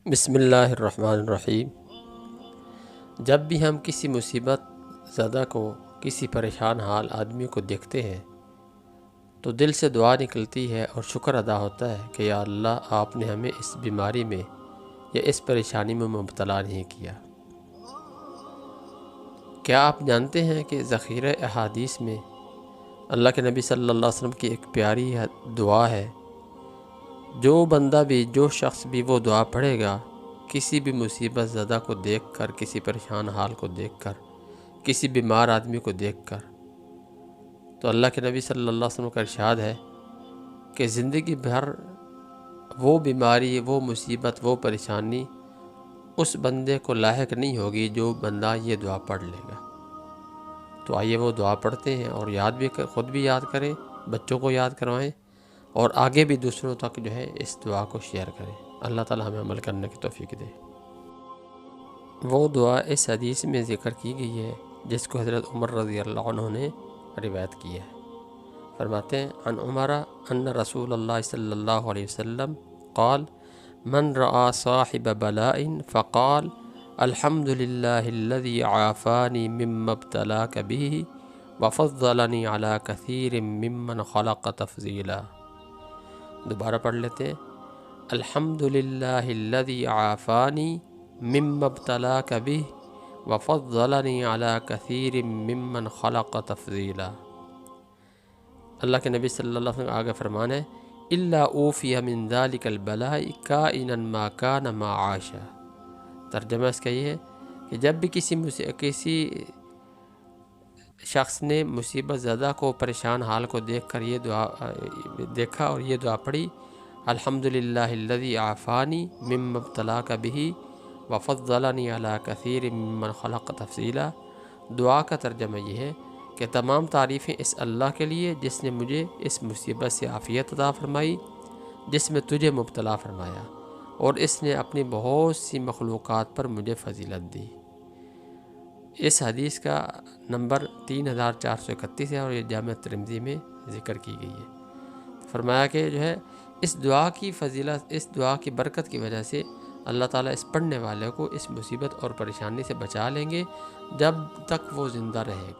بسم اللہ الرحمن الرحیم۔ جب بھی ہم کسی مصیبت زدہ کو، کسی پریشان حال آدمی کو دیکھتے ہیں تو دل سے دعا نکلتی ہے اور شکر ادا ہوتا ہے کہ یا اللہ، آپ نے ہمیں اس بیماری میں یا اس پریشانی میں مبتلا نہیں کیا۔ کیا آپ جانتے ہیں کہ ذخیرہ احادیث میں اللہ کے نبی صلی اللہ علیہ وسلم کی ایک پیاری دعا ہے؟ جو بندہ بھی، جو شخص بھی وہ دعا پڑھے گا، کسی بھی مصیبت زدہ کو دیکھ کر، کسی پریشان حال کو دیکھ کر، کسی بیمار آدمی کو دیکھ کر، تو اللہ کے نبی صلی اللہ علیہ وسلم کا ارشاد ہے کہ زندگی بھر وہ بیماری، وہ مصیبت، وہ پریشانی اس بندے کو لاحق نہیں ہوگی جو بندہ یہ دعا پڑھ لے گا۔ تو آئیے وہ دعا پڑھتے ہیں اور خود بھی یاد کریں، بچوں کو یاد کروائیں اور آگے بھی دوسروں تک جو ہے اس دعا کو شیئر کریں۔ اللہ تعالی ہمیں عمل کرنے کی توفیق دے۔ وہ دعا اس حدیث میں ذکر کی گئی ہے جس کو حضرت عمر رضی اللہ عنہ نے روایت کی ہے۔ فرماتے ہیں عن عمر ان رسول اللہ صلی اللہ علیہ وسلم قال من رأى صاحب بلاء فقال الحمد لله الذي عافاني مما ابتلاك به وفضلني على كثير ممن خلق تفضيلا۔ دوبارہ پڑھ لیتے ہیں، الحمد للہ الذی عافانی مما ابتلاک بہ وفضلنی علی کثیر ممن خلق تفضیلا۔ اللہ کے نبی صلی اللہ علیہ وسلم آگے فرمانا ہے الا اوفی من ذلک البلاء کائنا ما کان ما عاش۔ ترجمہ اس کا یہ ہے کہ جب بھی کسی شخص نے مصیبت زدہ کو، پریشان حال کو دیکھ کر یہ دعا دیکھا اور یہ دعا پڑھی، الحمدللہ الذی عافانی مما ابتلاک بہ وفضلنی علی کثیر ممن خلق تفضیلا۔ دعا کا ترجمہ یہ ہے کہ تمام تعریفیں اس اللہ کے لیے جس نے مجھے اس مصیبت سے عافیت عطا فرمائی جس میں تجھے مبتلا فرمایا، اور اس نے اپنی بہت سی مخلوقات پر مجھے فضیلت دی۔ اس حدیث کا نمبر 3431 ہے اور یہ جامع ترمذی میں ذکر کی گئی ہے۔ فرمایا کہ جو ہے اس دعا کی فضیلت، اس دعا کی برکت کی وجہ سے اللہ تعالیٰ اس پڑھنے والے کو اس مصیبت اور پریشانی سے بچا لیں گے جب تک وہ زندہ رہے گا۔